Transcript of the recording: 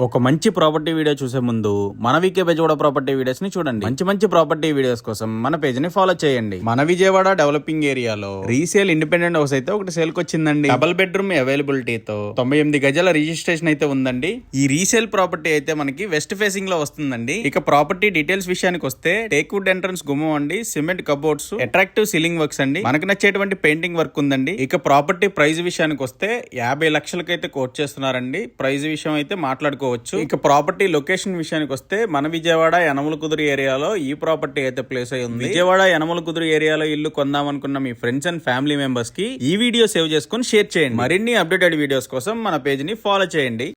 ఒక మంచి property video చూసే ముందు మన వీకే బెజవాడ ప్రాపర్టీ వీడియోస్ ని చూడండి. మంచి మంచి ప్రాపర్టీ వీడియోస్ కోసం మన పేజ్ ని ఫాలో చేయండి. మన విజయవాడ డెవలపింగ్ ఏరియాలో రీసేల్ ఇండిపెండెంట్ హౌస్ అయితే ఒకటి సేల్ కి వచ్చిందండి. డబుల్ బెడ్రూమ్ అవైలబిలిటీతో 98 గజాల రిజిస్ట్రేషన్ అయితే ఉందండి. ఈ రీసేల్ ప్రాపర్టీ అయితే మనకి వెస్ట్ ఫేసింగ్ లో వస్తుందండి. ఇక ప్రాపర్టీ డీటెయిల్స్ విషయానికి వస్తే టేక్ వుడ్ ఎంట్రన్స్ గుమ్మం అండి, cement cupboards, attractive ceiling works అండి, మనకు నచ్చేటువంటి పెయింటింగ్ వర్క్ ఉందండి. ఇక ప్రాపర్టీ ప్రైస్ విషయానికి వస్తే 50 లక్షలకైతే కోట్ చేస్తున్నారండి. ప్రైస్ విషయం అయితే మాట్లాడుకో. ఇక ప్రాపర్టీ లొకేషన్ విషయానికి వస్తే మన విజయవాడ యనమల కుదురు ఏరియాలో ఈ ప్రాపర్టీ అయితే ప్లేస్ అయి ఉంది. విజయవాడ యనమల కుదురు ఏరియాలో ఇల్లు కొందాం అనుకున్న మీ ఫ్రెండ్స్ అండ్ ఫ్యామిలీ మెంబర్స్ కి ఈ వీడియో సేవ్ చేసుకుని షేర్ చేయండి. మరిన్ని అప్డేటెడ్ వీడియోస్ కోసం మన పేజ్ ని ఫాలో చేయండి.